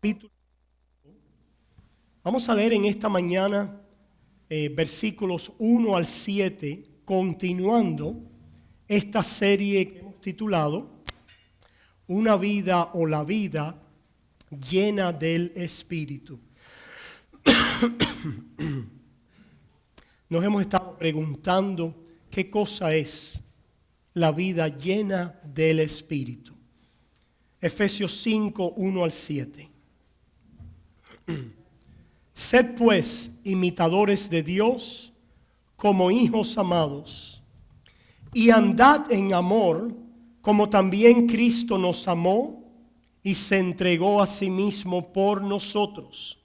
capítulo. Vamos a leer en esta mañana versículos 1 al 7, continuando esta serie que hemos titulado Una vida o la vida llena del Espíritu. Nos hemos estado preguntando qué cosa es la vida llena del Espíritu. Efesios 5, 1 al 7. Sed pues imitadores de Dios como hijos amados, y andad en amor como también Cristo nos amó y se entregó a sí mismo por nosotros,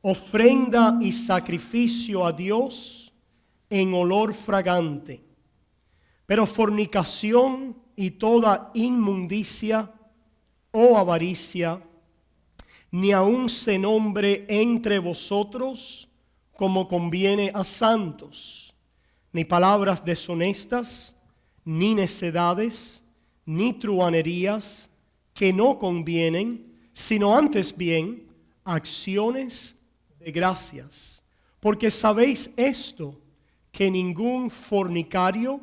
ofrenda y sacrificio a Dios en olor fragante. Pero fornicación y toda inmundicia o avaricia, ni aun se nombre entre vosotros como conviene a santos, ni palabras deshonestas, ni necedades, ni truhanerías que no convienen, sino antes bien acciones de gracias. Porque sabéis esto, que ningún fornicario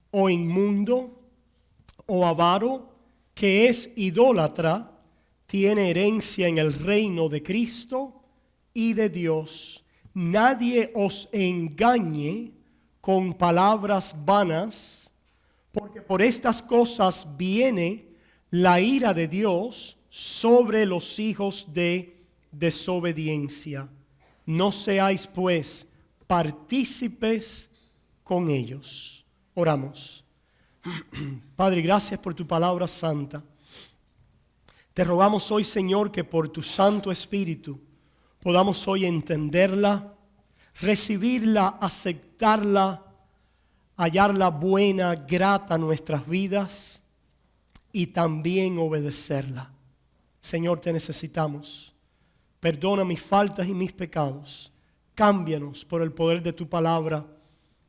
o inmundo o avaro que es idólatra tiene herencia en el reino de Cristo y de Dios. Nadie os engañe con palabras vanas, porque por estas cosas viene la ira de Dios sobre los hijos de desobediencia. No seáis pues partícipes con ellos. Oramos. Padre, gracias por tu palabra santa. Te rogamos hoy, Señor, que por tu Santo Espíritu podamos hoy entenderla, recibirla, aceptarla, hallarla buena, grata a nuestras vidas y también obedecerla. Señor, te necesitamos. Perdona mis faltas y mis pecados. Cámbianos por el poder de tu palabra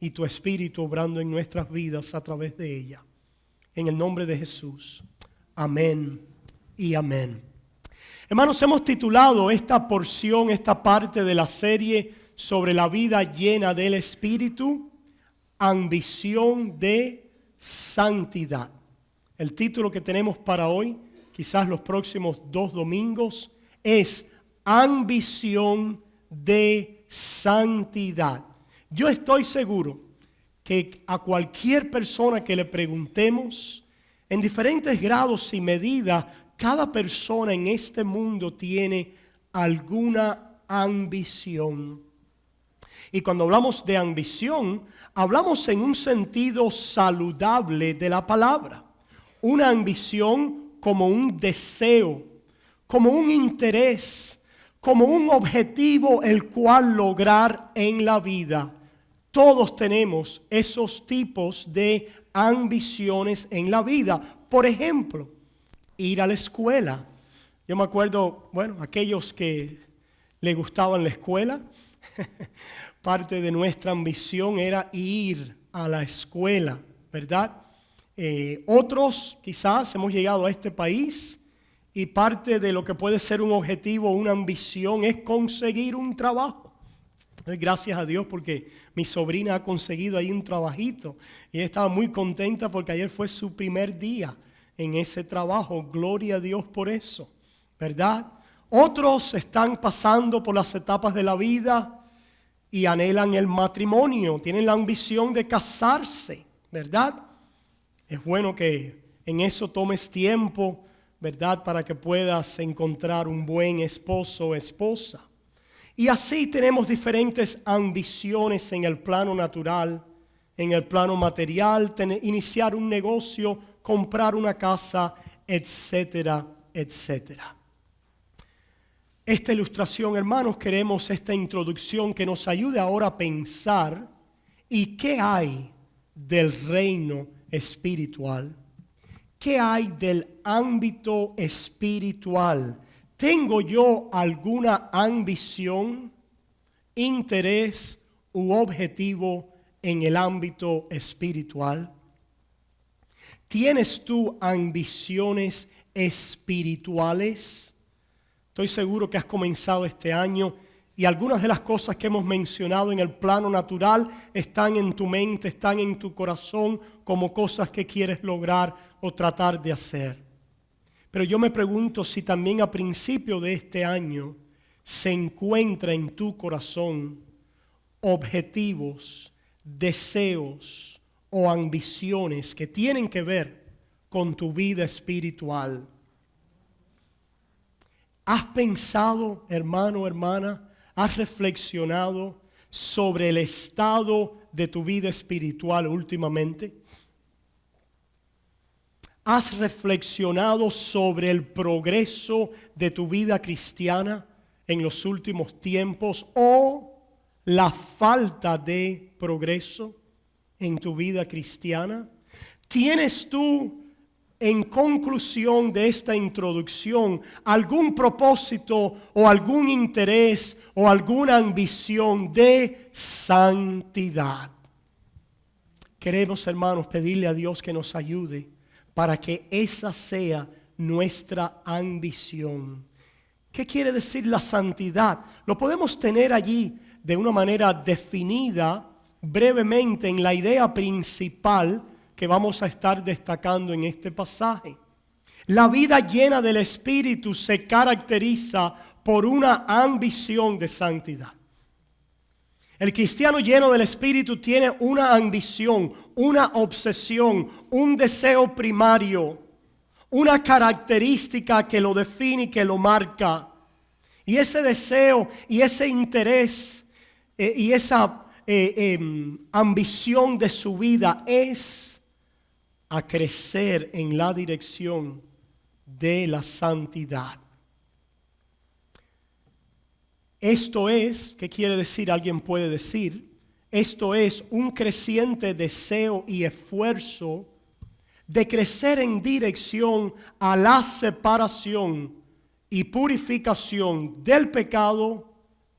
y tu Espíritu obrando en nuestras vidas a través de ella. En el nombre de Jesús. Amén y amén. Hermanos, hemos titulado esta porción, esta parte de la serie sobre la vida llena del Espíritu, Ambición de Santidad. El título que tenemos para hoy, quizás los próximos 2 domingos, es Ambición de Santidad. Yo estoy seguro que a cualquier persona que le preguntemos, en diferentes grados y medidas, cada persona en este mundo tiene alguna ambición. Y cuando hablamos de ambición, hablamos en un sentido saludable de la palabra. Una ambición como un deseo, como un interés, como un objetivo el cual lograr en la vida. Todos tenemos esos tipos de ambiciones en la vida. Por ejemplo, ir a la escuela. Yo me acuerdo, aquellos que les gustaban la escuela, parte de nuestra ambición era ir a la escuela, ¿verdad? Otros quizás hemos llegado a este país y parte de lo que puede ser un objetivo, una ambición, es conseguir un trabajo. Gracias a Dios porque mi sobrina ha conseguido ahí un trabajito y ella estaba muy contenta porque ayer fue su primer día en ese trabajo. Gloria a Dios por eso, ¿verdad? Otros están pasando por las etapas de la vida y anhelan el matrimonio, tienen la ambición de casarse, ¿verdad? Es bueno que en eso tomes tiempo, ¿verdad? Para que puedas encontrar un buen esposo o esposa. Y así tenemos diferentes ambiciones en el plano natural, en el plano material, iniciar un negocio, comprar una casa, etcétera, etcétera. Esta ilustración, hermanos, queremos esta introducción que nos ayude ahora a pensar ¿y qué hay del reino espiritual? ¿Qué hay del ámbito espiritual? ¿Tengo yo alguna ambición, interés u objetivo en el ámbito espiritual? ¿Tienes tú ambiciones espirituales? Estoy seguro que has comenzado este año y algunas de las cosas que hemos mencionado en el plano natural están en tu mente, están en tu corazón como cosas que quieres lograr o tratar de hacer. Pero yo me pregunto si también a principio de este año se encuentra en tu corazón objetivos, deseos o ambiciones que tienen que ver con tu vida espiritual. ¿Has pensado, hermano, hermana? ¿Has reflexionado sobre el estado de tu vida espiritual últimamente? ¿Has reflexionado sobre el progreso de tu vida cristiana en los últimos tiempos o la falta de progreso en tu vida cristiana? ¿Tienes tú, en conclusión de esta introducción, algún propósito o algún interés o alguna ambición de santidad? Queremos, hermanos, pedirle a Dios que nos ayude para que esa sea nuestra ambición. ¿Qué quiere decir la santidad? Lo podemos tener allí de una manera definida brevemente en la idea principal que vamos a estar destacando en este pasaje. La vida llena del Espíritu se caracteriza por una ambición de santidad. El cristiano lleno del Espíritu tiene una ambición, una obsesión, un deseo primario, una característica que lo define y que lo marca. Y ese deseo y ese interés y esa ambición de su vida es a crecer en la dirección de la santidad. Esto es, ¿qué quiere decir? Alguien puede decir, esto es un creciente deseo y esfuerzo de crecer en dirección a la separación y purificación del pecado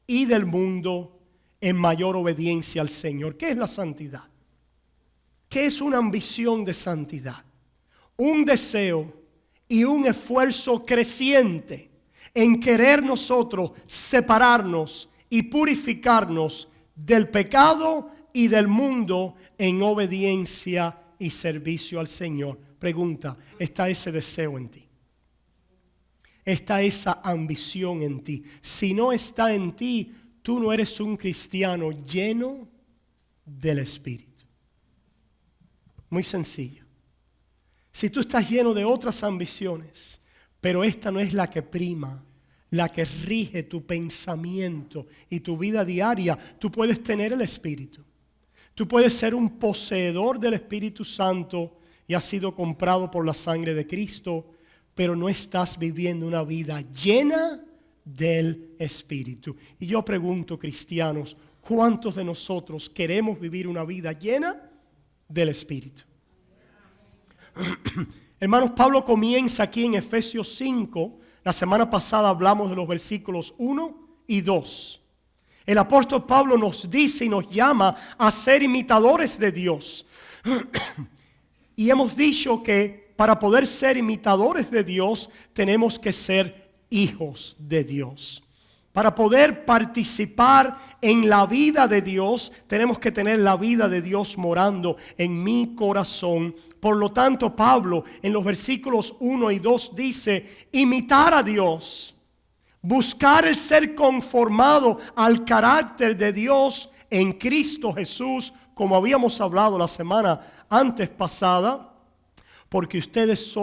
y del mundo en mayor obediencia al Señor. ¿Qué es la santidad? ¿Qué es una ambición de santidad? Un deseo y un esfuerzo creciente en querer nosotros separarnos y purificarnos del pecado y del mundo en obediencia y servicio al Señor. Pregunta, ¿está ese deseo en ti? ¿Está esa ambición en ti? Si no está en ti, tú no eres un cristiano lleno del Espíritu. Muy sencillo. Si tú estás lleno de otras ambiciones, pero esta no es la que prima, la que rige tu pensamiento y tu vida diaria, tú puedes tener el Espíritu. Tú puedes ser un poseedor del Espíritu Santo y has sido comprado por la sangre de Cristo, pero no estás viviendo una vida llena del Espíritu. Y yo pregunto, cristianos, ¿cuántos de nosotros queremos vivir una vida llena del Espíritu? Hermanos, Pablo comienza aquí en Efesios 5. La semana pasada hablamos de los versículos 1 y 2. El apóstol Pablo nos dice y nos llama a ser imitadores de Dios. Y hemos dicho que para poder ser imitadores de Dios tenemos que ser hijos de Dios. Para poder participar en la vida de Dios, tenemos que tener la vida de Dios morando en mi corazón. Por lo tanto, Pablo en los versículos 1 y 2 dice, imitar a Dios, buscar el ser conformado al carácter de Dios en Cristo Jesús, como habíamos hablado la semana antes pasada, porque ustedes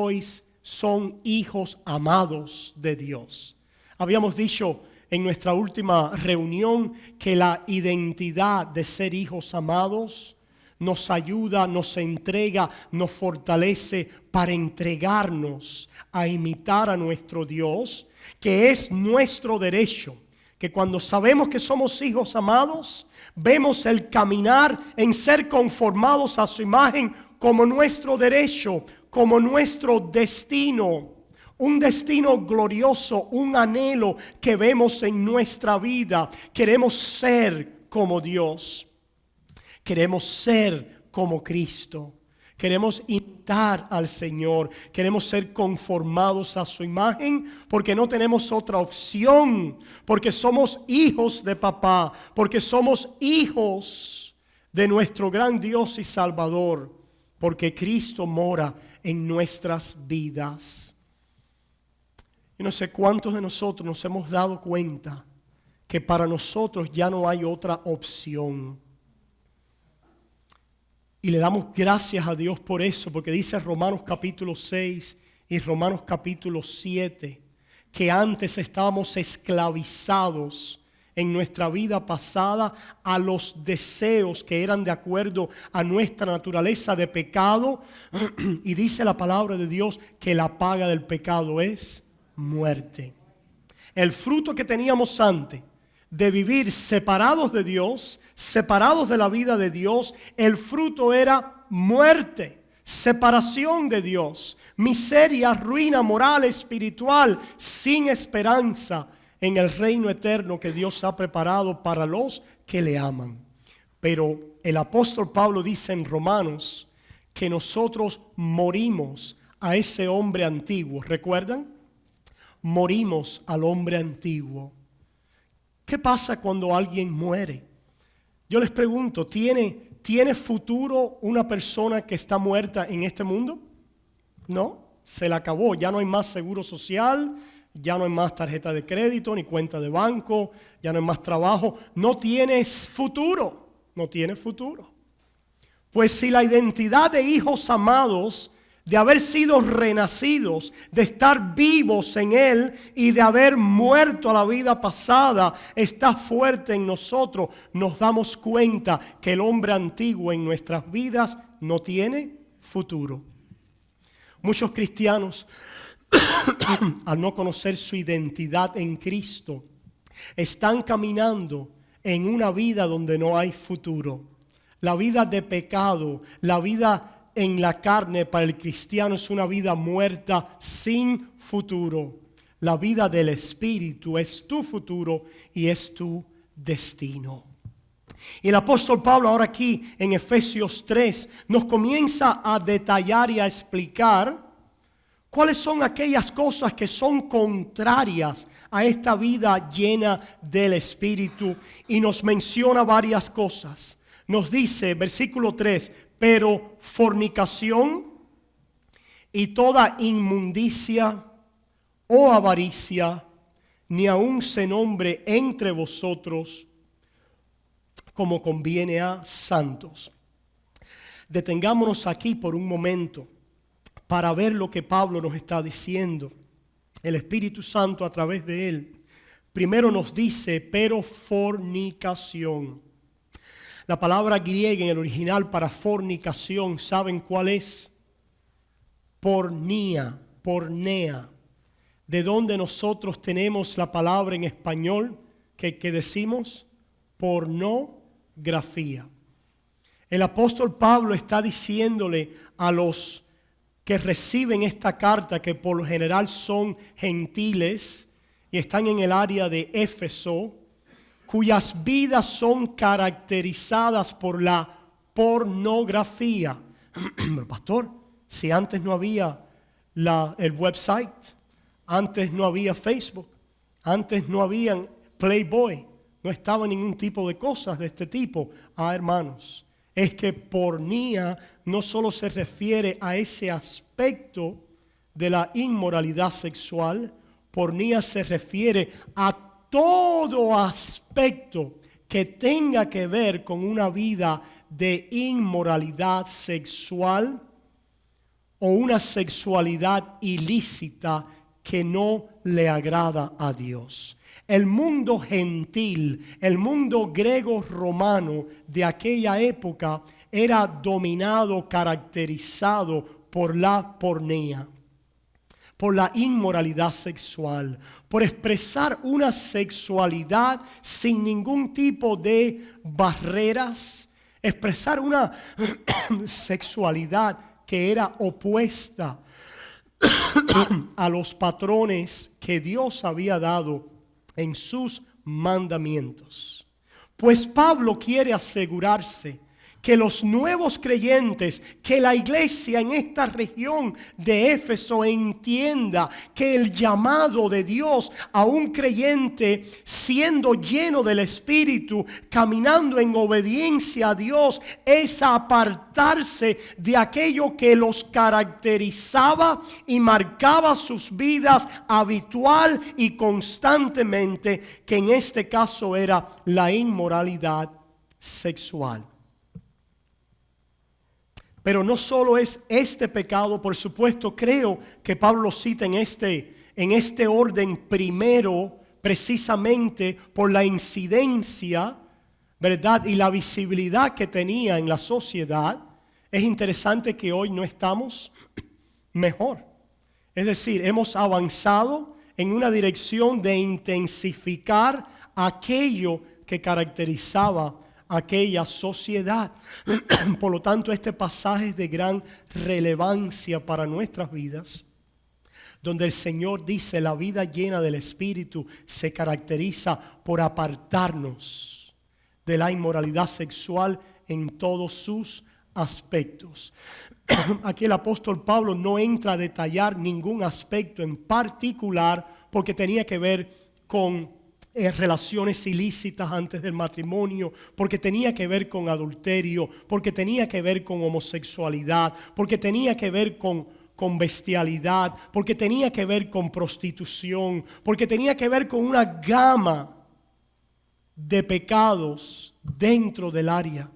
son hijos amados de Dios. Habíamos dicho en nuestra última reunión que la identidad de ser hijos amados nos ayuda, nos entrega, nos fortalece para entregarnos a imitar a nuestro Dios, que es nuestro derecho. Que cuando sabemos que somos hijos amados, vemos el caminar en ser conformados a su imagen como nuestro derecho, como nuestro destino. Un destino glorioso, un anhelo que vemos en nuestra vida. Queremos ser como Dios. Queremos ser como Cristo. Queremos imitar al Señor. Queremos ser conformados a su imagen porque no tenemos otra opción. Porque somos hijos de papá. Porque somos hijos de nuestro gran Dios y Salvador. Porque Cristo mora en nuestras vidas. Y no sé cuántos de nosotros nos hemos dado cuenta que para nosotros ya no hay otra opción. Y le damos gracias a Dios por eso, porque dice Romanos capítulo 6 y Romanos capítulo 7, que antes estábamos esclavizados en nuestra vida pasada a los deseos que eran de acuerdo a nuestra naturaleza de pecado. Y dice la palabra de Dios que la paga del pecado es muerte. El fruto que teníamos antes de vivir separados de Dios, separados de la vida de Dios, el fruto era muerte, separación de Dios, miseria, ruina moral, espiritual, sin esperanza en el reino eterno que Dios ha preparado para los que le aman. Pero el apóstol Pablo dice en Romanos que nosotros morimos a ese hombre antiguo. ¿Recuerdan? Morimos al hombre antiguo. ¿Qué pasa cuando alguien muere? Yo les pregunto, ¿tiene futuro una persona que está muerta en este mundo? No, se le acabó. Ya no hay más seguro social, ya no hay más tarjeta de crédito ni cuenta de banco, ya no hay más trabajo. No tienes futuro, no tienes futuro. Pues si la identidad de hijos amados, de haber sido renacidos, de estar vivos en Él y de haber muerto a la vida pasada, está fuerte en nosotros, nos damos cuenta que el hombre antiguo en nuestras vidas no tiene futuro. Muchos cristianos, al no conocer su identidad en Cristo, están caminando en una vida donde no hay futuro. La vida de pecado, la vida en la carne para el cristiano es una vida muerta sin futuro. La vida del Espíritu es tu futuro y es tu destino. Y el apóstol Pablo ahora aquí en Efesios 3 nos comienza a detallar y a explicar cuáles son aquellas cosas que son contrarias a esta vida llena del Espíritu. Y nos menciona varias cosas. Nos dice, versículo 3, pero fornicación y toda inmundicia o avaricia, ni aun se nombre entre vosotros como conviene a santos. Detengámonos aquí por un momento para ver lo que Pablo nos está diciendo. El Espíritu Santo a través de él. Primero nos dice, pero fornicación. La palabra griega en el original para fornicación, ¿saben cuál es? Pornea. De donde nosotros tenemos la palabra en español que decimos pornografía. El apóstol Pablo está diciéndole a los que reciben esta carta, que por lo general son gentiles y están en el área de Éfeso, cuyas vidas son caracterizadas por la pornografía. Pero pastor, si antes no había el website, antes no había Facebook, antes no había Playboy, no estaba ningún tipo de cosas de este tipo. Hermanos, es que pornía no solo se refiere a ese aspecto de la inmoralidad sexual, pornía se refiere a todo aspecto que tenga que ver con una vida de inmoralidad sexual o una sexualidad ilícita que no le agrada a Dios. El mundo gentil, el mundo griego-romano de aquella época era dominado, caracterizado por la pornea, por la inmoralidad sexual, por expresar una sexualidad sin ningún tipo de barreras, expresar una sexualidad que era opuesta a los patrones que Dios había dado en sus mandamientos. Pues Pablo quiere asegurarse que los nuevos creyentes, que la iglesia en esta región de Éfeso entienda que el llamado de Dios a un creyente siendo lleno del Espíritu, caminando en obediencia a Dios, es apartarse de aquello que los caracterizaba y marcaba sus vidas habitual y constantemente, que en este caso era la inmoralidad sexual. Pero no solo es este pecado, por supuesto, creo que Pablo cita en este orden primero, precisamente por la incidencia, ¿verdad? Y la visibilidad que tenía en la sociedad. Es interesante que hoy no estamos mejor. Es decir, hemos avanzado en una dirección de intensificar aquello que caracterizaba aquella sociedad. Por lo tanto, este pasaje es de gran relevancia para nuestras vidas, donde el Señor dice: la vida llena del Espíritu se caracteriza por apartarnos de la inmoralidad sexual en todos sus aspectos. Aquí el apóstol Pablo no entra a detallar ningún aspecto en particular, porque tenía que ver con relaciones ilícitas antes del matrimonio, porque tenía que ver con adulterio, porque tenía que ver con homosexualidad, porque tenía que ver con bestialidad, porque tenía que ver con prostitución, porque tenía que ver con una gama de pecados dentro del área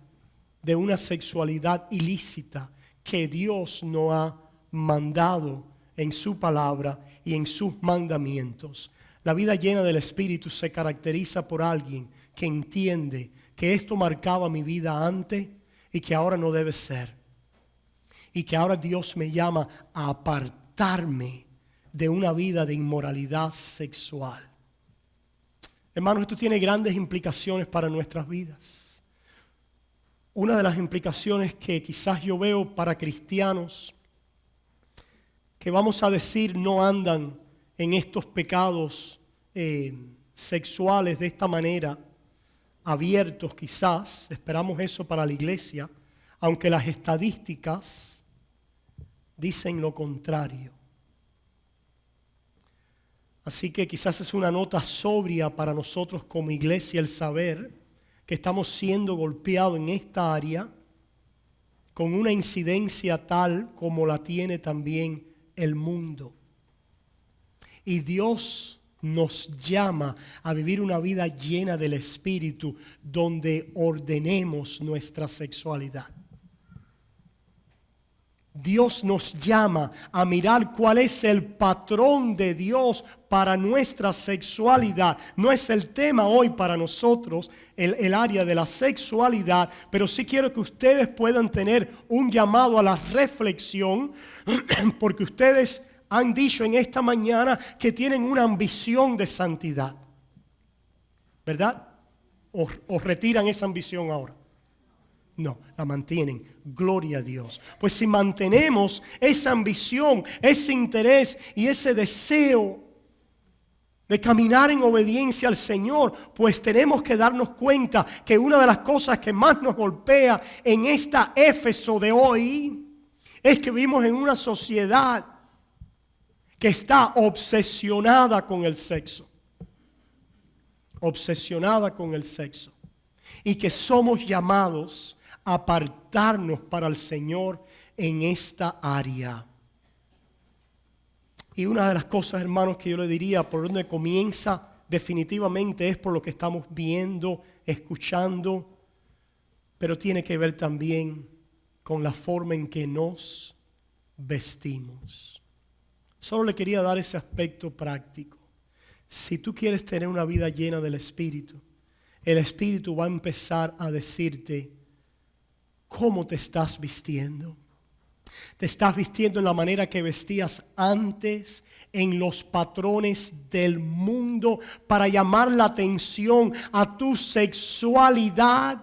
de una sexualidad ilícita que Dios no ha mandado en su palabra y en sus mandamientos. La vida llena del Espíritu se caracteriza por alguien que entiende que esto marcaba mi vida antes y que ahora no debe ser. Y que ahora Dios me llama a apartarme de una vida de inmoralidad sexual. Hermanos, esto tiene grandes implicaciones para nuestras vidas. Una de las implicaciones que quizás yo veo para cristianos que, vamos a decir, no andan en estos pecados sexuales de esta manera, abiertos quizás, esperamos eso para la iglesia, aunque las estadísticas dicen lo contrario. Así que quizás es una nota sobria para nosotros como iglesia el saber que estamos siendo golpeados en esta área con una incidencia tal como la tiene también el mundo. Y Dios nos llama a vivir una vida llena del Espíritu, donde ordenemos nuestra sexualidad. Dios nos llama a mirar cuál es el patrón de Dios para nuestra sexualidad. No es el tema hoy para nosotros, el área de la sexualidad, pero sí quiero que ustedes puedan tener un llamado a la reflexión, porque ustedes han dicho en esta mañana que tienen una ambición de santidad, ¿verdad? ¿O retiran esa ambición ahora? No, la mantienen. Gloria a Dios. Pues si mantenemos esa ambición, ese interés y ese deseo de caminar en obediencia al Señor, pues tenemos que darnos cuenta que una de las cosas que más nos golpea en esta Éfeso de hoy es que vivimos en una sociedad que está obsesionada con el sexo. Obsesionada con el sexo. Y que somos llamados a apartarnos para el Señor en esta área. Y una de las cosas, hermanos, que yo le diría por donde comienza definitivamente es por lo que estamos viendo, escuchando, pero tiene que ver también con la forma en que nos vestimos. Solo le quería dar ese aspecto práctico. Si tú quieres tener una vida llena del Espíritu, el Espíritu va a empezar a decirte cómo te estás vistiendo. Te estás vistiendo en la manera que vestías antes, en los patrones del mundo, para llamar la atención a tu sexualidad.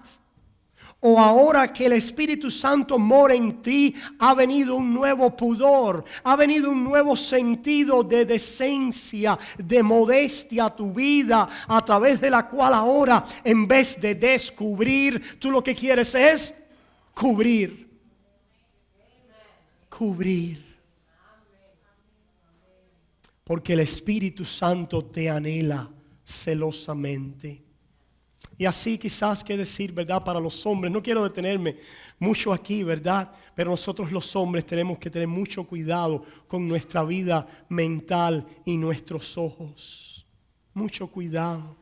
O ahora que el Espíritu Santo mora en ti, ha venido un nuevo pudor, ha venido un nuevo sentido de decencia, de modestia a tu vida, a través de la cual ahora, en vez de descubrir, tú lo que quieres es cubrir. Cubrir. Porque el Espíritu Santo te anhela celosamente. Y así quizás qué decir, ¿verdad? Para los hombres, no quiero detenerme mucho aquí, ¿verdad? Pero nosotros los hombres tenemos que tener mucho cuidado con nuestra vida mental y nuestros ojos. Mucho cuidado.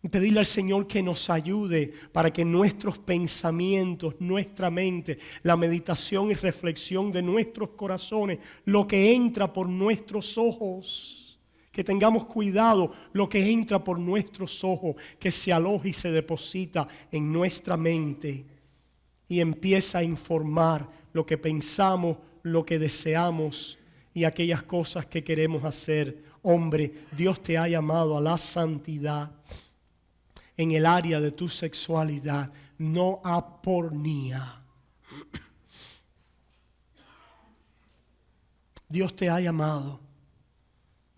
Y pedirle al Señor que nos ayude para que nuestros pensamientos, nuestra mente, la meditación y reflexión de nuestros corazones, lo que entra por nuestros ojos, que tengamos cuidado, lo que entra por nuestros ojos, que se aloja y se deposita en nuestra mente y empieza a informar lo que pensamos, lo que deseamos y aquellas cosas que queremos hacer. Hombre, Dios te ha llamado a la santidad. En el área de tu sexualidad, no a pornía. Dios te ha llamado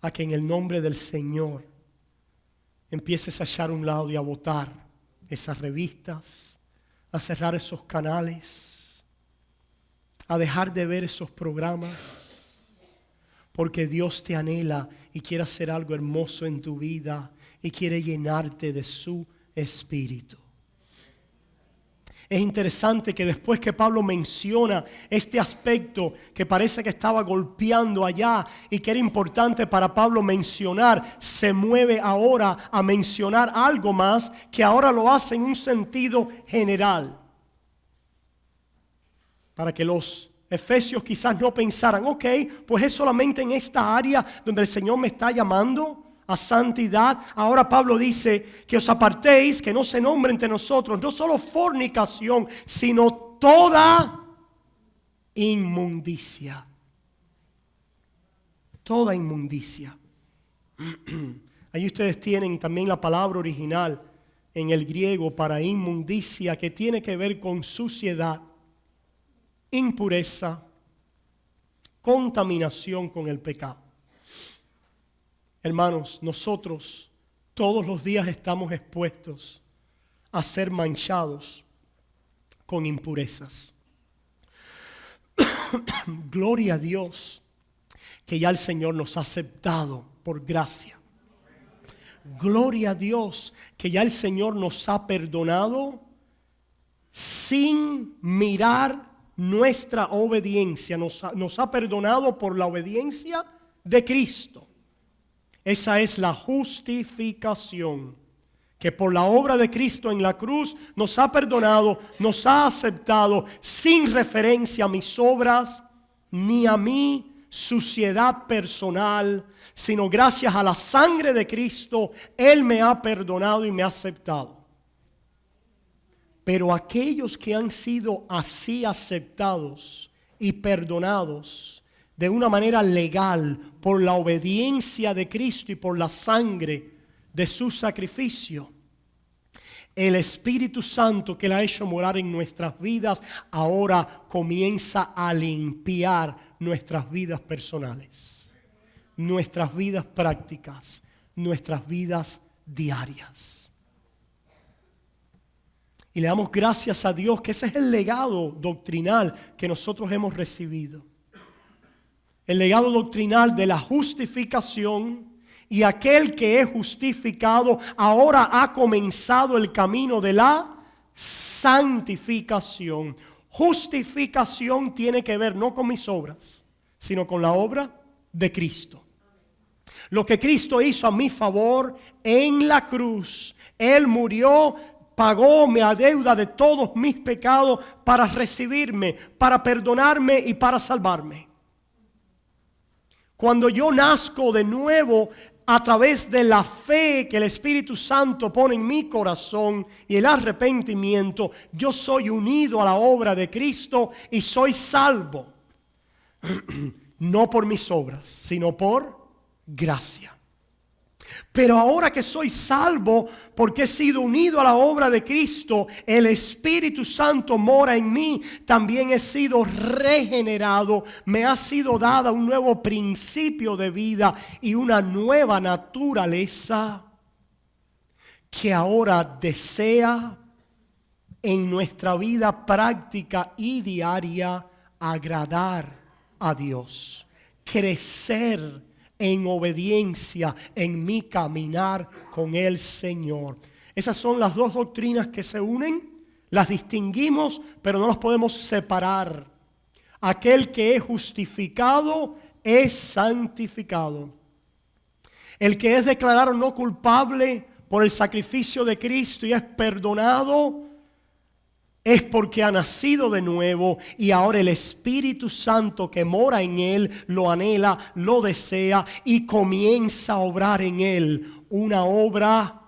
a que en el nombre del Señor empieces a echar a un lado y a botar esas revistas, a cerrar esos canales, a dejar de ver esos programas, porque Dios te anhela y quiere hacer algo hermoso en tu vida y quiere llenarte de su Espíritu. Es interesante que después que Pablo menciona este aspecto que parece que estaba golpeando allá y que era importante para Pablo mencionar, se mueve ahora a mencionar algo más que ahora lo hace en un sentido general. Para que los efesios quizás no pensaran, ok, pues es solamente en esta área donde el Señor me está llamando a santidad. Ahora Pablo dice que os apartéis, que no se nombre entre nosotros no solo fornicación, sino toda inmundicia. Toda inmundicia. Ahí ustedes tienen también la palabra original en el griego para inmundicia, que tiene que ver con suciedad, impureza, contaminación con el pecado. Hermanos, nosotros todos los días estamos expuestos a ser manchados con impurezas. Gloria a Dios que ya el Señor nos ha aceptado por gracia. Gloria a Dios que ya el Señor nos ha perdonado sin mirar nuestra obediencia. Nos ha perdonado por la obediencia de Cristo. Esa es la justificación, que por la obra de Cristo en la cruz nos ha perdonado, nos ha aceptado sin referencia a mis obras ni a mi suciedad personal, sino gracias a la sangre de Cristo, Él me ha perdonado y me ha aceptado. Pero aquellos que han sido así aceptados y perdonados de una manera legal por la obediencia de Cristo y por la sangre de su sacrificio, el Espíritu Santo que Él ha hecho morar en nuestras vidas ahora comienza a limpiar nuestras vidas personales, nuestras vidas prácticas, nuestras vidas diarias. Y le damos gracias a Dios que ese es el legado doctrinal que nosotros hemos recibido. El legado doctrinal de la justificación, y aquel que es justificado ahora ha comenzado el camino de la santificación. Justificación tiene que ver no con mis obras, sino con la obra de Cristo. Lo que Cristo hizo a mi favor en la cruz. Él murió, pagó mi deuda de todos mis pecados para recibirme, para perdonarme y para salvarme. Cuando yo nazco de nuevo a través de la fe que el Espíritu Santo pone en mi corazón y el arrepentimiento, yo soy unido a la obra de Cristo y soy salvo. No por mis obras, sino por gracia. Pero ahora que soy salvo, porque he sido unido a la obra de Cristo, el Espíritu Santo mora en mí. También he sido regenerado, me ha sido dada un nuevo principio de vida y una nueva naturaleza que ahora desea, en nuestra vida práctica y diaria agradar a Dios, crecer en obediencia en mi caminar con el Señor. Esas son las dos doctrinas que se unen, las distinguimos, pero no las podemos separar. Aquel que es justificado es santificado. El que es declarado no culpable por el sacrificio de Cristo y es perdonado, es porque ha nacido de nuevo y ahora el Espíritu Santo que mora en él lo anhela, lo desea y comienza a obrar en él una obra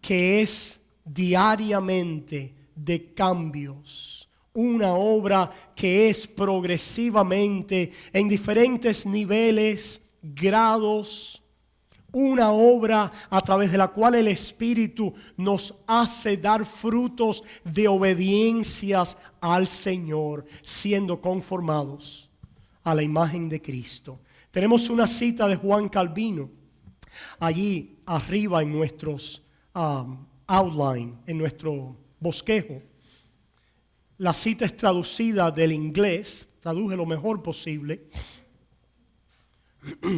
que es diariamente de cambios, una obra que es progresivamente en diferentes niveles, grados, una obra a través de la cual el Espíritu nos hace dar frutos de obediencias al Señor, siendo conformados a la imagen de Cristo. Tenemos una cita de Juan Calvino allí arriba en nuestros outline, en nuestro bosquejo. La cita es traducida del inglés, traduje lo mejor posible.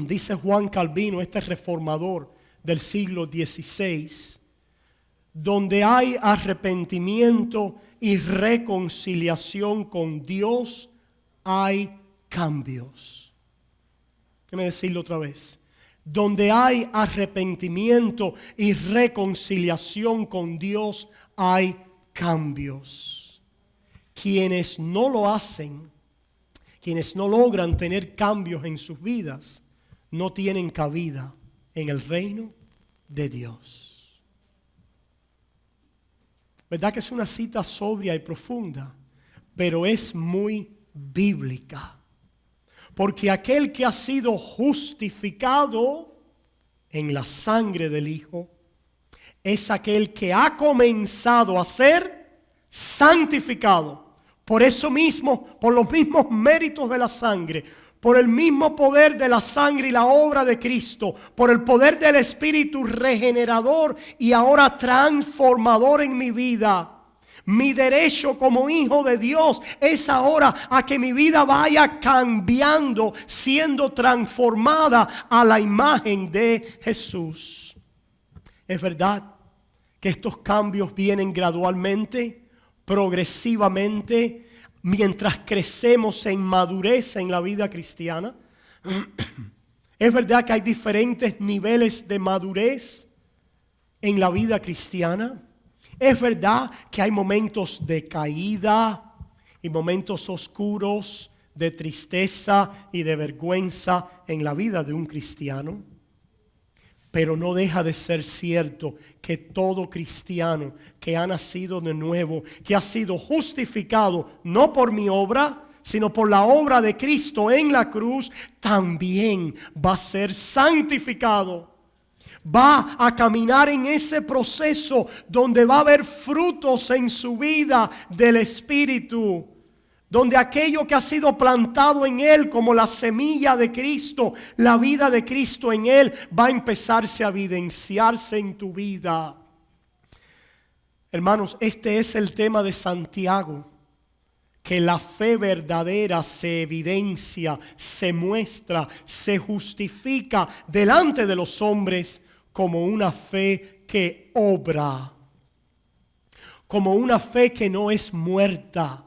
Dice Juan Calvino, este reformador del siglo XVI, donde hay arrepentimiento y reconciliación con Dios, hay cambios. Déjame decirlo otra vez. Donde hay arrepentimiento y reconciliación con Dios, hay cambios. Quienes no lo hacen, quienes no logran tener cambios en sus vidas, no tienen cabida en el reino de Dios. ¿Verdad que es una cita sobria y profunda? Pero es muy bíblica. Porque aquel que ha sido justificado en la sangre del Hijo es aquel que ha comenzado a ser santificado. Por eso mismo, por los mismos méritos de la sangre, por el mismo poder de la sangre y la obra de Cristo, por el poder del Espíritu regenerador y ahora transformador en mi vida. Mi derecho como hijo de Dios es ahora a que mi vida vaya cambiando, siendo transformada a la imagen de Jesús. Es verdad que estos cambios vienen gradualmente, progresivamente, mientras crecemos en madurez en la vida cristiana. Es verdad que hay diferentes niveles de madurez en la vida cristiana. Es verdad que hay momentos de caída y momentos oscuros de tristeza y de vergüenza en la vida de un cristiano. Pero no deja de ser cierto que todo cristiano que ha nacido de nuevo, que ha sido justificado no por mi obra, sino por la obra de Cristo en la cruz, también va a ser santificado. Va a caminar en ese proceso donde va a haber frutos en su vida del Espíritu. Donde aquello que ha sido plantado en él como la semilla de Cristo, la vida de Cristo en él, va a empezarse a evidenciarse en tu vida. Hermanos, este es el tema de Santiago. Que la fe verdadera se evidencia, se muestra, se justifica delante de los hombres como una fe que obra. Como una fe que no es muerta.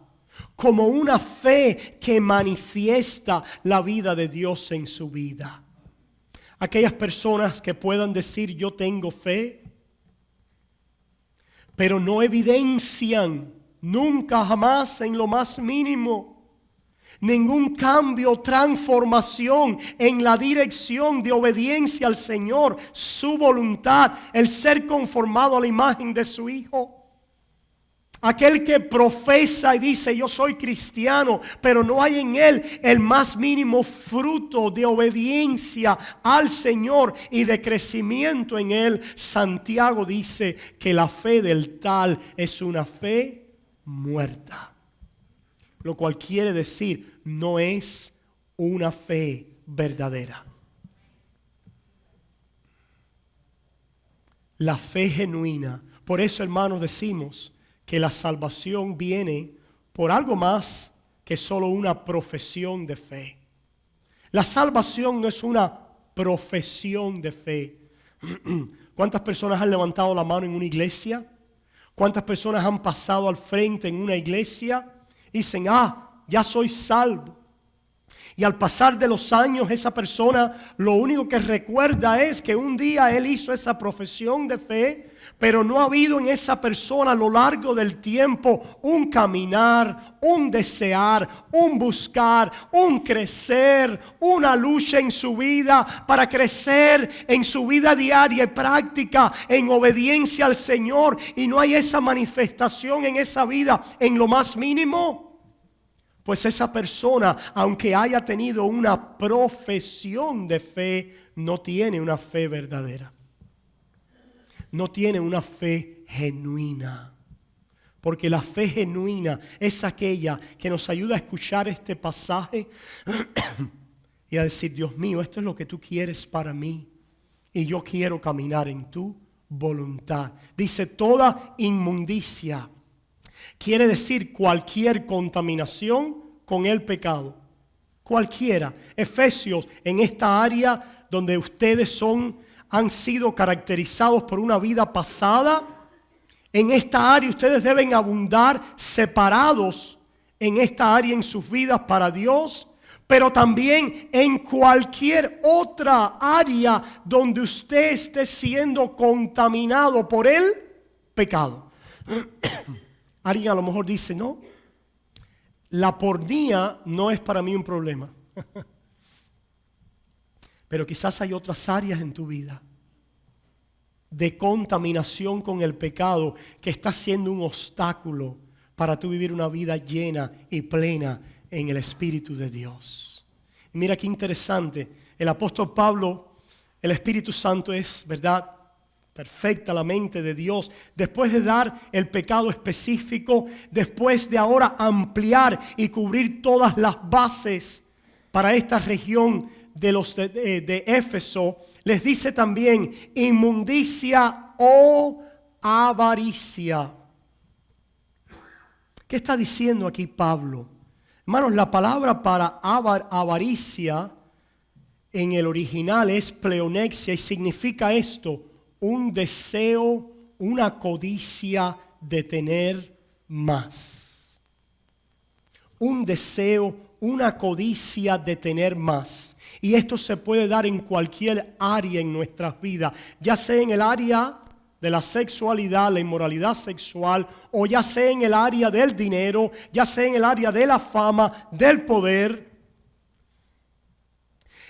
Como una fe que manifiesta la vida de Dios en su vida. Aquellas personas que puedan decir yo tengo fe, pero no evidencian nunca jamás en lo más mínimo ningún cambio, transformación en la dirección de obediencia al Señor, su voluntad, el ser conformado a la imagen de su Hijo. Aquel que profesa y dice yo soy cristiano, pero no hay en él el más mínimo fruto de obediencia al Señor y de crecimiento en él. Santiago dice que la fe del tal es una fe muerta. Lo cual quiere decir no es una fe verdadera. La fe genuina. Por eso, hermanos, decimos que la salvación viene por algo más que solo una profesión de fe. La salvación no es una profesión de fe. ¿Cuántas personas han levantado la mano en una iglesia? ¿Cuántas personas han pasado al frente en una iglesia? Y dicen, ya soy salvo. Y al pasar de los años, esa persona lo único que recuerda es que un día él hizo esa profesión de fe, pero no ha habido en esa persona a lo largo del tiempo un caminar, un desear, un buscar, un crecer, una lucha en su vida para crecer en su vida diaria y práctica en obediencia al Señor. Y no hay esa manifestación en esa vida en lo más mínimo. Pues esa persona, aunque haya tenido una profesión de fe, no tiene una fe verdadera. No tiene una fe genuina. Porque la fe genuina es aquella que nos ayuda a escuchar este pasaje y a decir, Dios mío, esto es lo que tú quieres para mí. Y yo quiero caminar en tu voluntad. Dice, toda inmundicia. Quiere decir cualquier contaminación con el pecado. Cualquiera. Efesios, en esta área donde ustedes han sido caracterizados por una vida pasada, en esta área ustedes deben abundar separados en esta área en sus vidas para Dios, pero también en cualquier otra área donde usted esté siendo contaminado por el pecado. Alguien a lo mejor dice, no, la pornía no es para mí un problema. Pero quizás hay otras áreas en tu vida de contaminación con el pecado que está siendo un obstáculo para tú vivir una vida llena y plena en el Espíritu de Dios. Y mira qué interesante, el apóstol Pablo, el Espíritu Santo es, ¿verdad?, perfecta la mente de Dios, después de dar el pecado específico, después de ahora ampliar y cubrir todas las bases para esta región de Éfeso, les dice también inmundicia o avaricia. ¿Qué está diciendo aquí Pablo? Hermanos, la palabra para avaricia en el original es pleonexia y significa esto: un deseo, una codicia de tener más. Un deseo, una codicia de tener más. Y esto se puede dar en cualquier área en nuestras vidas, ya sea en el área de la sexualidad, la inmoralidad sexual, o ya sea en el área del dinero, ya sea en el área de la fama, del poder.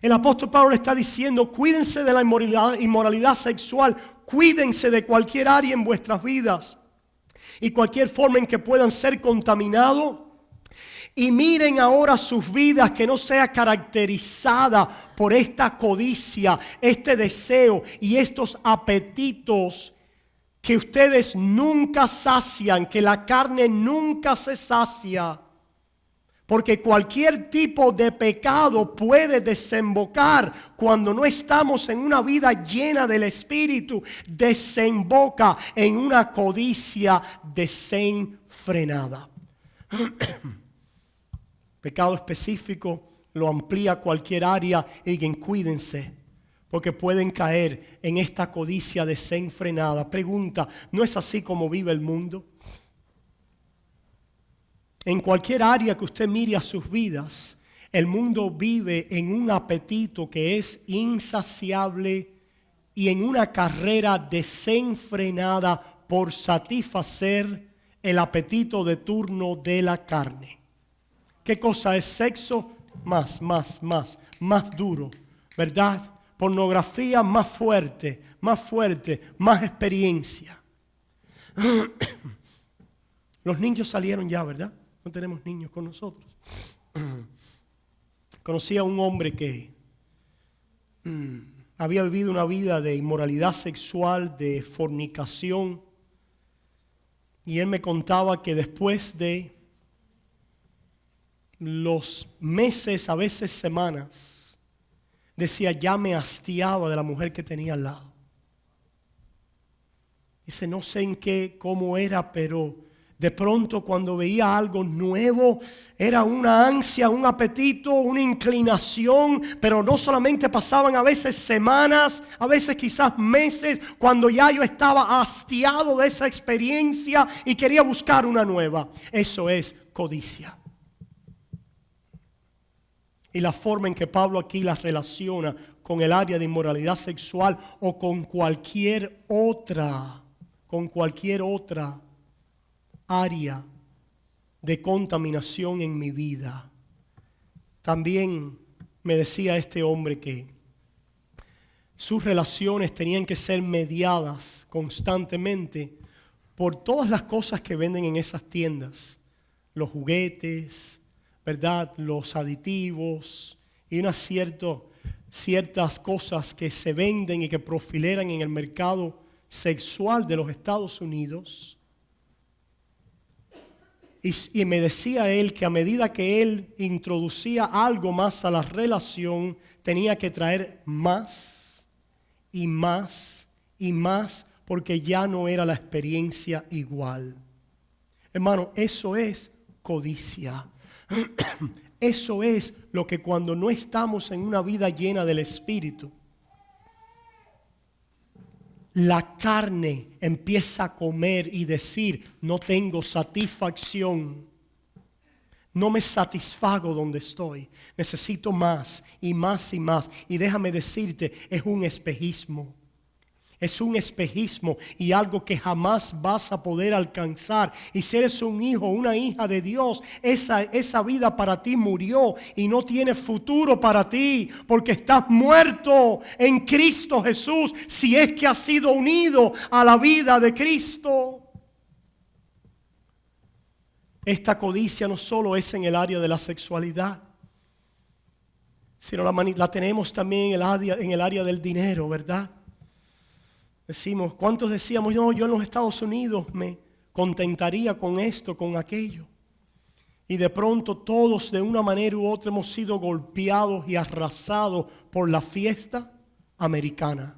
El apóstol Pablo le está diciendo, cuídense de la inmoralidad sexual, cuídense de cualquier área en vuestras vidas y cualquier forma en que puedan ser contaminados. Y miren ahora sus vidas que no sea caracterizada por esta codicia, este deseo y estos apetitos que ustedes nunca sacian, que la carne nunca se sacia. Porque cualquier tipo de pecado puede desembocar cuando no estamos en una vida llena del Espíritu. Desemboca en una codicia desenfrenada. Pecado específico lo amplía cualquier área y digan, cuídense, porque pueden caer en esta codicia desenfrenada. Pregunta, ¿no es así como vive el mundo? En cualquier área que usted mire a sus vidas, el mundo vive en un apetito que es insaciable y en una carrera desenfrenada por satisfacer el apetito de turno de la carne. ¿Qué cosa es sexo? Más duro, ¿verdad? Pornografía más fuerte, más experiencia. Los niños salieron ya, ¿verdad? No tenemos niños con nosotros. Conocí a un hombre que había vivido una vida de inmoralidad sexual, de fornicación. Y él me contaba que después de los meses, a veces semanas, decía, ya me hastiaba de la mujer que tenía al lado. Dice, no sé cómo era, pero De pronto cuando veía algo nuevo, era una ansia, un apetito, una inclinación, pero no solamente pasaban a veces semanas, a veces quizás meses, cuando ya yo estaba hastiado de esa experiencia y quería buscar una nueva. Eso es codicia. Y la forma en que Pablo aquí las relaciona con el área de inmoralidad sexual o con cualquier otra área de contaminación en mi vida. También me decía este hombre que sus relaciones tenían que ser mediadas constantemente por todas las cosas que venden en esas tiendas, los juguetes, ¿verdad? Los aditivos y ciertas cosas que se venden y que profileran en el mercado sexual de los Estados Unidos. Y me decía él que a medida que él introducía algo más a la relación, tenía que traer más y más y más, porque ya no era la experiencia igual. Hermano, eso es codicia. Eso es lo que cuando no estamos en una vida llena del Espíritu, la carne empieza a comer y decir, no tengo satisfacción, no me satisfago donde estoy, necesito más y más y más. Y déjame decirte, es un espejismo. Es un espejismo y algo que jamás vas a poder alcanzar. Y si eres un hijo, una hija de Dios, esa vida para ti murió y no tiene futuro para ti, porque estás muerto en Cristo Jesús, si es que has sido unido a la vida de Cristo. Esta codicia no solo es en el área de la sexualidad, sino la tenemos también en el área del dinero, ¿verdad? Decimos, ¿cuántos decíamos, no, yo en los Estados Unidos me contentaría con esto, con aquello? Y de pronto todos de una manera u otra hemos sido golpeados y arrasados por la fiesta americana.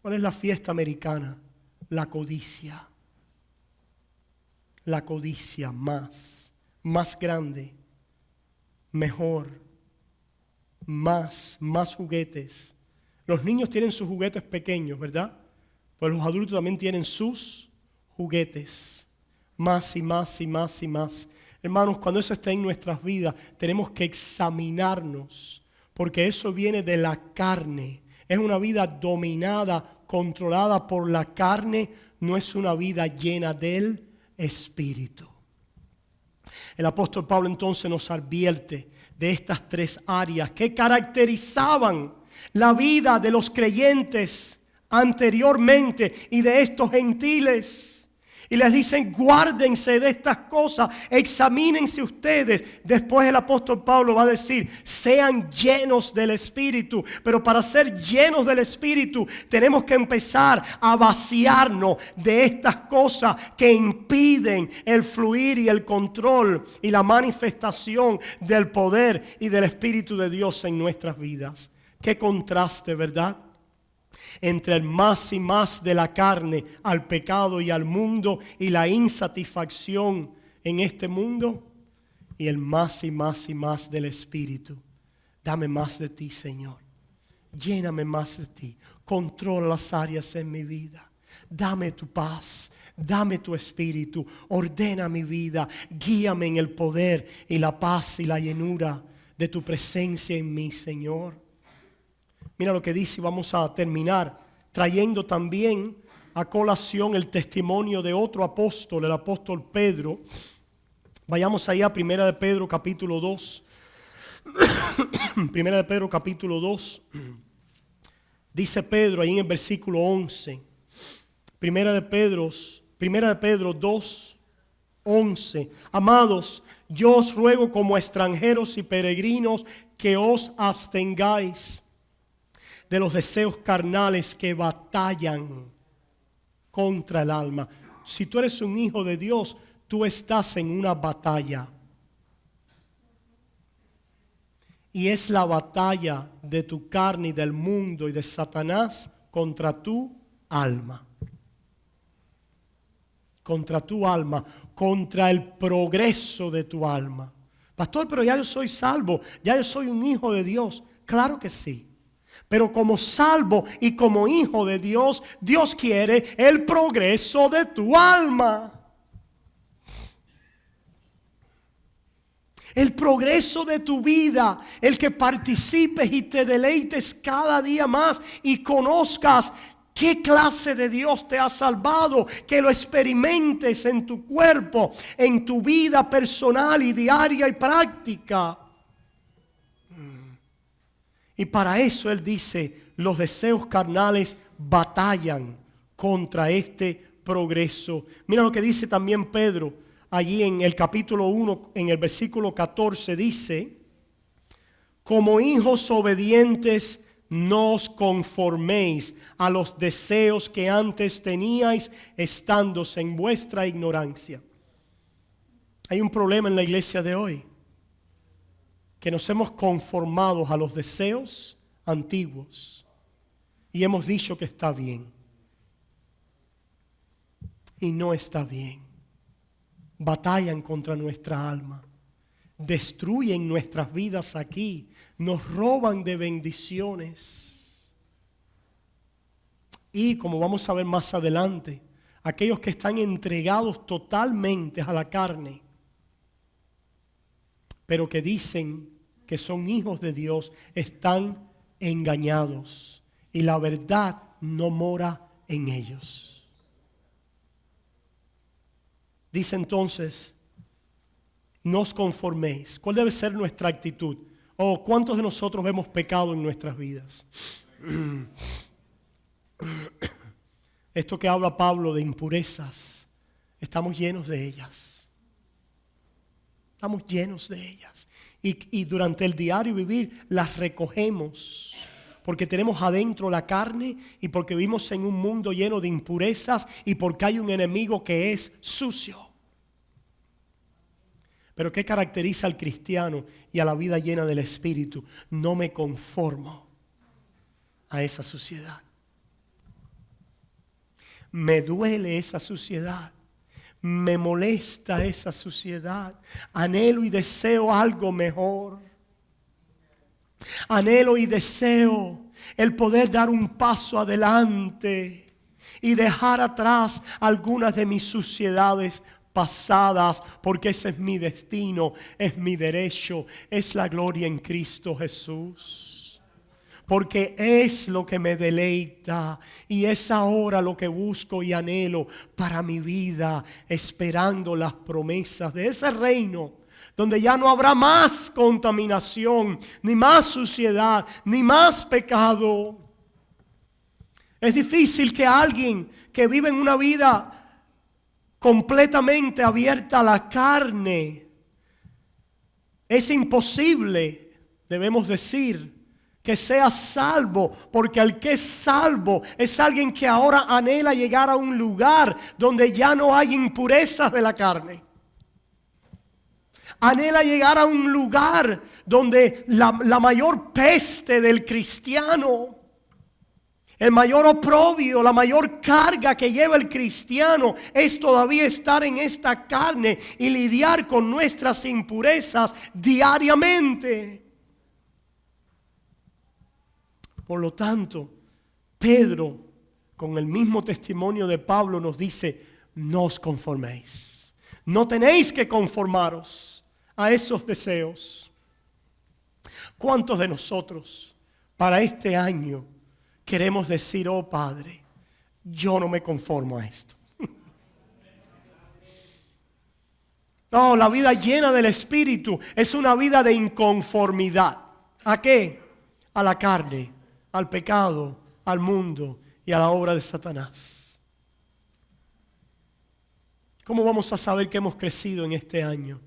¿Cuál es la fiesta americana? La codicia. La codicia más grande, mejor, más juguetes. Los niños tienen sus juguetes pequeños, ¿verdad? Pues los adultos también tienen sus juguetes. Más y más y más y más. Hermanos, cuando eso está en nuestras vidas, tenemos que examinarnos, porque eso viene de la carne. Es una vida dominada, controlada por la carne, no es una vida llena del Espíritu. El apóstol Pablo entonces nos advierte de estas tres áreas que caracterizaban la vida de los creyentes anteriormente y de estos gentiles. Y les dicen, guárdense de estas cosas, examínense ustedes. Después el apóstol Pablo va a decir, sean llenos del Espíritu. Pero para ser llenos del Espíritu tenemos que empezar a vaciarnos de estas cosas que impiden el fluir y el control y la manifestación del poder y del Espíritu de Dios en nuestras vidas. Qué contraste, ¿verdad? Entre el más y más de la carne al pecado y al mundo y la insatisfacción en este mundo, y el más y más y más del Espíritu. Dame más de ti, Señor. Lléname más de ti. Controla las áreas en mi vida. Dame tu paz. Dame tu Espíritu. Ordena mi vida. Guíame en el poder y la paz y la llenura de tu presencia en mí, Señor. Mira lo que dice, y vamos a terminar trayendo también a colación el testimonio de otro apóstol, el apóstol Pedro. Vayamos allá a Primera de Pedro capítulo 2. Primera de Pedro capítulo 2. Dice Pedro ahí en el versículo 11. Primera de Pedro 2, 11. Amados, yo os ruego como extranjeros y peregrinos que os abstengáis de los deseos carnales que batallan contra el alma. Si tú eres un hijo de Dios, tú estás en una batalla. Y es la batalla de tu carne y del mundo y de Satanás contra tu alma. contra tu alma, contra el progreso de tu alma. Pastor, pero ya yo soy salvo, ya yo soy un hijo de Dios. Claro que sí. Pero como salvo y como hijo de Dios, Dios quiere el progreso de tu alma. El progreso de tu vida, el que participes y te deleites cada día más y conozcas qué clase de Dios te ha salvado, que lo experimentes en tu cuerpo, en tu vida personal y diaria y práctica. Y para eso Él dice, los deseos carnales batallan contra este progreso. Mira lo que dice también Pedro, allí en el capítulo 1, en el versículo 14, dice, como hijos obedientes, no os conforméis a los deseos que antes teníais, estándose en vuestra ignorancia. Hay un problema en la iglesia de hoy, que nos hemos conformado a los deseos antiguos y hemos dicho que está bien. Y no está bien. Batallan contra nuestra alma, destruyen nuestras vidas aquí, nos roban de bendiciones. Y como vamos a ver más adelante, aquellos que están entregados totalmente a la carne, pero que dicen que son hijos de Dios, están engañados y la verdad no mora en ellos. Dice entonces, no os conforméis. ¿Cuál debe ser nuestra actitud? ¿Cuántos de nosotros hemos pecado en nuestras vidas? Esto que habla Pablo de impurezas, estamos llenos de ellas. Estamos llenos de ellas. Y durante el diario vivir las recogemos. Porque tenemos adentro la carne y porque vivimos en un mundo lleno de impurezas y porque hay un enemigo que es sucio. Pero ¿qué caracteriza al cristiano y a la vida llena del Espíritu? No me conformo a esa suciedad. Me duele esa suciedad. Me molesta esa suciedad. Anhelo y deseo algo mejor. Anhelo y deseo el poder dar un paso adelante y dejar atrás algunas de mis suciedades pasadas, porque ese es mi destino, es mi derecho, es la gloria en Cristo Jesús. Porque es lo que me deleita y es ahora lo que busco y anhelo para mi vida, esperando las promesas de ese reino donde ya no habrá más contaminación, ni más suciedad, ni más pecado. Es difícil que alguien que vive en una vida completamente abierta a la carne, es imposible, debemos decir, que sea salvo, porque al que es salvo es alguien que ahora anhela llegar a un lugar donde ya no hay impurezas de la carne. Anhela llegar a un lugar donde la mayor peste del cristiano, el mayor oprobio, la mayor carga que lleva el cristiano es todavía estar en esta carne y lidiar con nuestras impurezas diariamente. Por lo tanto, Pedro, con el mismo testimonio de Pablo, nos dice, no os conforméis. No tenéis que conformaros a esos deseos. ¿Cuántos de nosotros para este año queremos decir, oh Padre, yo no me conformo a esto? No, la vida llena del Espíritu es una vida de inconformidad. ¿A qué? A la carne, al pecado, al mundo y a la obra de Satanás. ¿Cómo vamos a saber que hemos crecido en este año?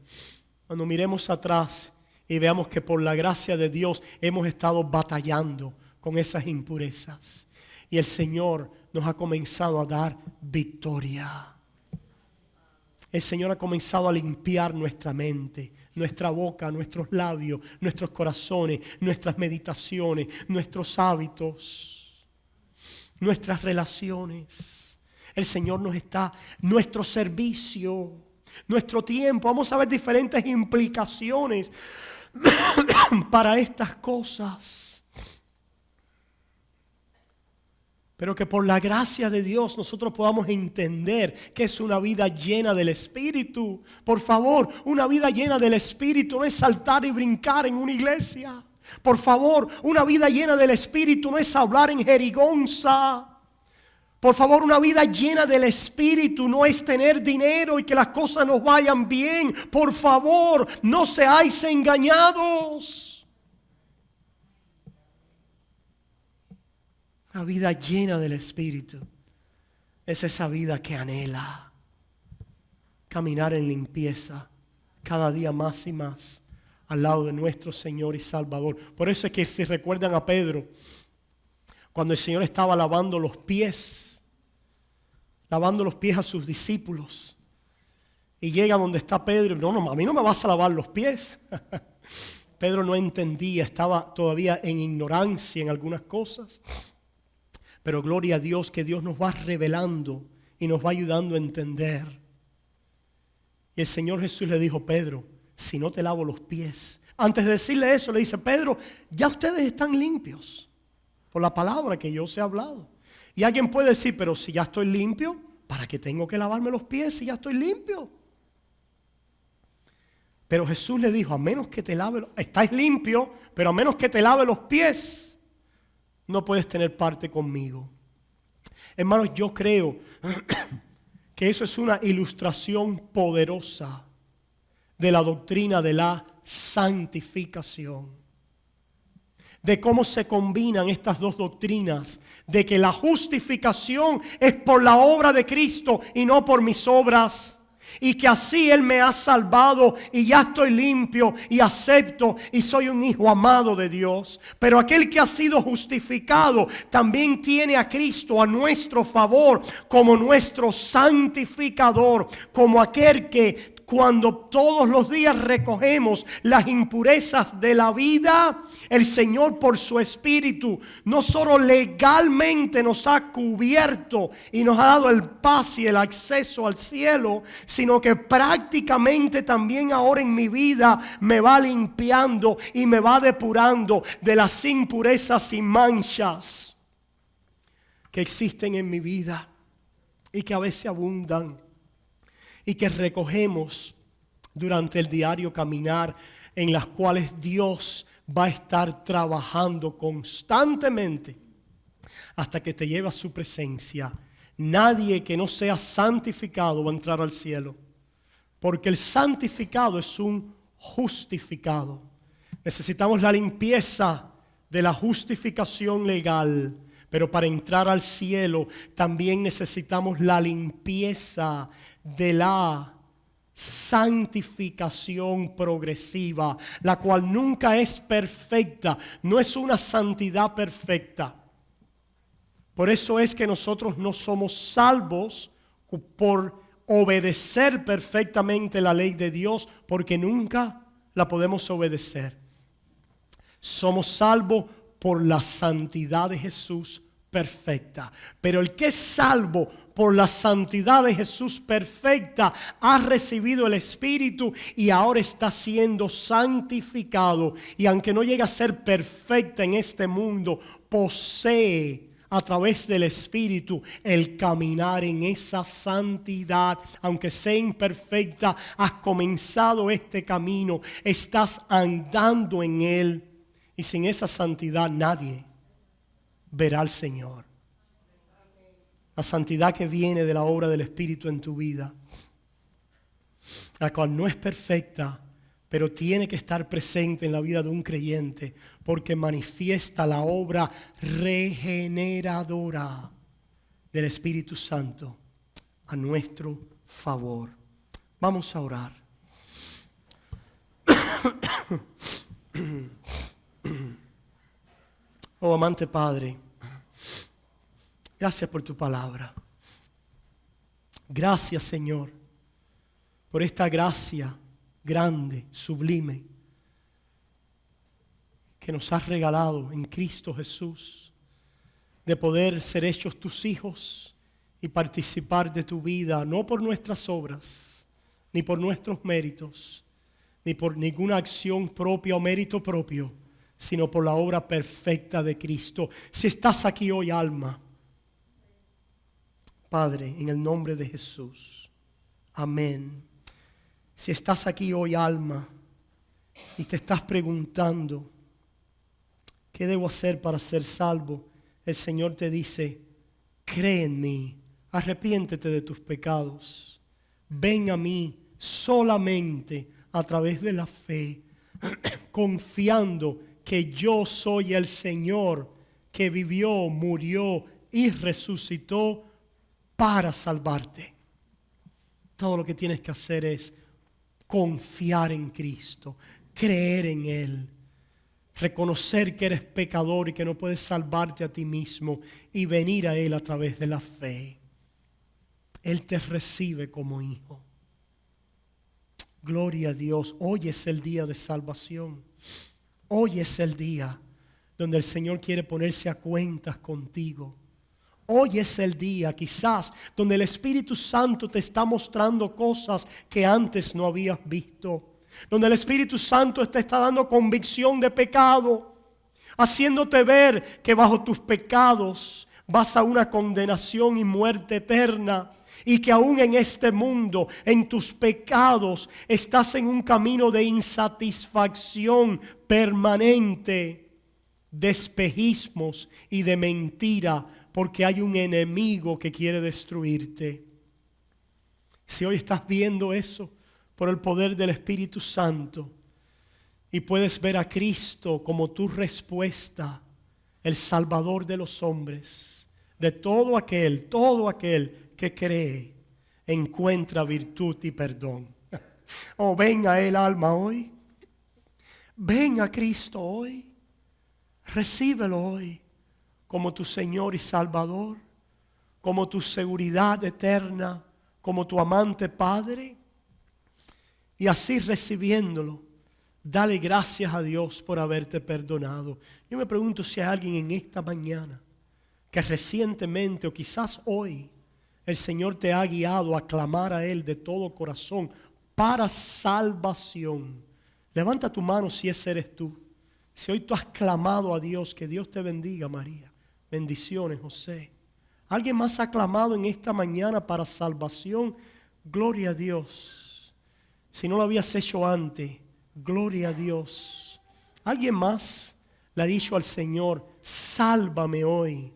Cuando miremos atrás y veamos que por la gracia de Dios hemos estado batallando con esas impurezas. Y el Señor nos ha comenzado a dar victoria. El Señor ha comenzado a limpiar nuestra mente, nuestra boca, nuestros labios, nuestros corazones, nuestras meditaciones, nuestros hábitos, nuestras relaciones. El Señor nos está, nuestro servicio, nuestro tiempo. Vamos a ver diferentes implicaciones para estas cosas. Pero que por la gracia de Dios nosotros podamos entender que es una vida llena del Espíritu. Por favor, una vida llena del Espíritu no es saltar y brincar en una iglesia. Por favor, una vida llena del Espíritu no es hablar en jerigonza. Por favor, una vida llena del Espíritu no es tener dinero y que las cosas nos vayan bien. Por favor, no seáis engañados. Una vida llena del Espíritu es esa vida que anhela caminar en limpieza cada día más y más al lado de nuestro Señor y Salvador. Por eso es que si recuerdan a Pedro, cuando el Señor estaba lavando los pies a sus discípulos, y llega donde está Pedro, no, a mí no me vas a lavar los pies. Pedro no entendía, estaba todavía en ignorancia en algunas cosas. Pero gloria a Dios que Dios nos va revelando y nos va ayudando a entender. Y el Señor Jesús le dijo: Pedro, si no te lavo los pies. Antes de decirle eso, le dice: Pedro, ya ustedes están limpios por la palabra que yo os he hablado. Y alguien puede decir: pero si ya estoy limpio, ¿para qué tengo que lavarme los pies si ya estoy limpio? Pero Jesús le dijo: a menos que te lave, estáis limpio, pero a menos que te lave los pies, no puedes tener parte conmigo. Hermanos, yo creo que eso es una ilustración poderosa de la doctrina de la santificación. De cómo se combinan estas dos doctrinas, de que la justificación es por la obra de Cristo y no por mis obras, y que así Él me ha salvado y ya estoy limpio y acepto y soy un hijo amado de Dios. Pero aquel que ha sido justificado también tiene a Cristo a nuestro favor como nuestro santificador, como aquel que cuando todos los días recogemos las impurezas de la vida, el Señor por su Espíritu no solo legalmente nos ha cubierto y nos ha dado el paz y el acceso al cielo, sino que prácticamente también ahora en mi vida me va limpiando y me va depurando de las impurezas y manchas que existen en mi vida y que a veces abundan y que recogemos durante el diario caminar, en las cuales Dios va a estar trabajando constantemente hasta que te lleve a su presencia. Nadie que no sea santificado va a entrar al cielo, porque el santificado es un justificado. Necesitamos la limpieza de la justificación legal, pero para entrar al cielo también necesitamos la limpieza de la santificación progresiva, la cual nunca es perfecta, no es una santidad perfecta. Por eso es que nosotros no somos salvos por obedecer perfectamente la ley de Dios, porque nunca la podemos obedecer. Somos salvos por la santidad de Jesús perfecta. Pero el que es salvo por la santidad de Jesús perfecta ha recibido el Espíritu y ahora está siendo santificado. Y aunque no llega a ser perfecta en este mundo, posee a través del Espíritu el caminar en esa santidad. Aunque sea imperfecta, has comenzado este camino, estás andando en él. Y sin esa santidad nadie verá al Señor. La santidad que viene de la obra del Espíritu en tu vida, la cual no es perfecta, pero tiene que estar presente en la vida de un creyente, porque manifiesta la obra regeneradora del Espíritu Santo a nuestro favor. Vamos a orar. Oh amante Padre, gracias por tu palabra. Gracias, Señor, por esta gracia grande, sublime, que nos has regalado en Cristo Jesús, de poder ser hechos tus hijos y participar de tu vida, no por nuestras obras, ni por nuestros méritos, ni por ninguna acción propia o mérito propio, sino por la obra perfecta de Cristo. Si estás aquí hoy, alma, Padre, en el nombre de Jesús, amén. Si estás aquí hoy, alma, y te estás preguntando, ¿qué debo hacer para ser salvo? El Señor te dice, cree en mí, arrepiéntete de tus pecados, ven a mí solamente a través de la fe, confiando que yo soy el Señor que vivió, murió y resucitó para salvarte. Todo lo que tienes que hacer es confiar en Cristo, creer en Él, reconocer que eres pecador y que no puedes salvarte a ti mismo y venir a Él a través de la fe. Él te recibe como hijo. Gloria a Dios. Hoy es el día de salvación. Hoy es el día donde el Señor quiere ponerse a cuentas contigo. Hoy es el día quizás donde el Espíritu Santo te está mostrando cosas que antes no habías visto. Donde el Espíritu Santo te está dando convicción de pecado, haciéndote ver que bajo tus pecados vas a una condenación y muerte eterna. Y que aún en este mundo, en tus pecados, estás en un camino de insatisfacción permanente, de espejismos y de mentira, porque hay un enemigo que quiere destruirte. Si hoy estás viendo eso por el poder del Espíritu Santo y puedes ver a Cristo como tu respuesta, el Salvador de los hombres, de todo aquel que cree, encuentra virtud y perdón. Oh, ven a Él, alma, hoy. Ven a Cristo hoy. Recíbelo hoy como tu Señor y Salvador, como tu seguridad eterna, como tu amante Padre. Y así recibiéndolo, dale gracias a Dios por haberte perdonado. Yo me pregunto si hay alguien en esta mañana que recientemente o quizás hoy el Señor te ha guiado a clamar a Él de todo corazón para salvación. Levanta tu mano si ese eres tú. Si hoy tú has clamado a Dios, que Dios te bendiga, María. Bendiciones, José. ¿Alguien más ha clamado en esta mañana para salvación? Gloria a Dios. Si no lo habías hecho antes, gloria a Dios. ¿Alguien más le ha dicho al Señor, sálvame hoy?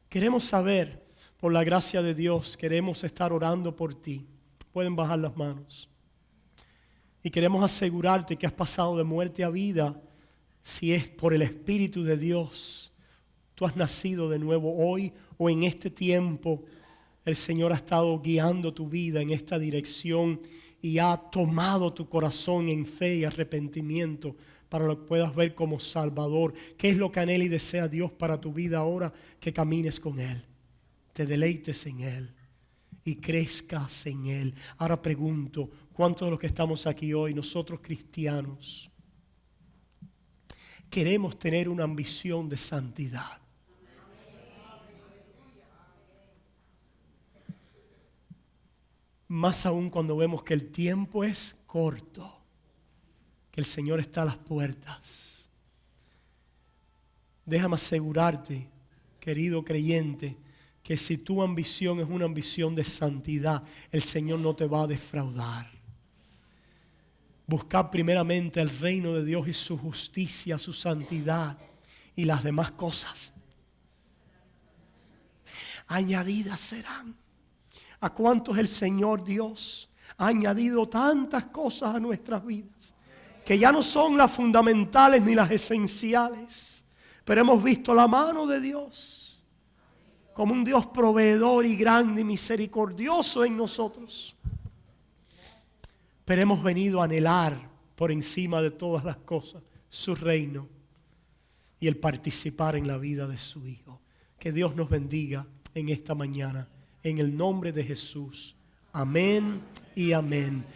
Queremos saber, por la gracia de Dios, queremos estar orando por ti. Pueden bajar las manos. Y queremos asegurarte que has pasado de muerte a vida. Si es por el Espíritu de Dios, tú has nacido de nuevo hoy o en este tiempo. El Señor ha estado guiando tu vida en esta dirección y ha tomado tu corazón en fe y arrepentimiento para que puedas ver como Salvador. ¿Qué es lo que anhela y desea Dios para tu vida ahora? Que camines con Él, te deleites en Él y crezcas en Él. Ahora pregunto, ¿cuántos de los que estamos aquí hoy, nosotros cristianos, queremos tener una ambición de santidad? Más aún cuando vemos que el tiempo es corto, que el Señor está a las puertas. Déjame asegurarte, querido creyente, que si tu ambición es una ambición de santidad, el Señor no te va a defraudar. Buscad primeramente el reino de Dios y su justicia, su santidad y las demás cosas añadidas serán. ¿A cuántos el Señor Dios ha añadido tantas cosas a nuestras vidas que ya no son las fundamentales ni las esenciales? Pero hemos visto la mano de Dios como un Dios proveedor y grande y misericordioso en nosotros. Pero hemos venido a anhelar por encima de todas las cosas su reino y el participar en la vida de su Hijo. Que Dios nos bendiga en esta mañana. En el nombre de Jesús. Amén y amén.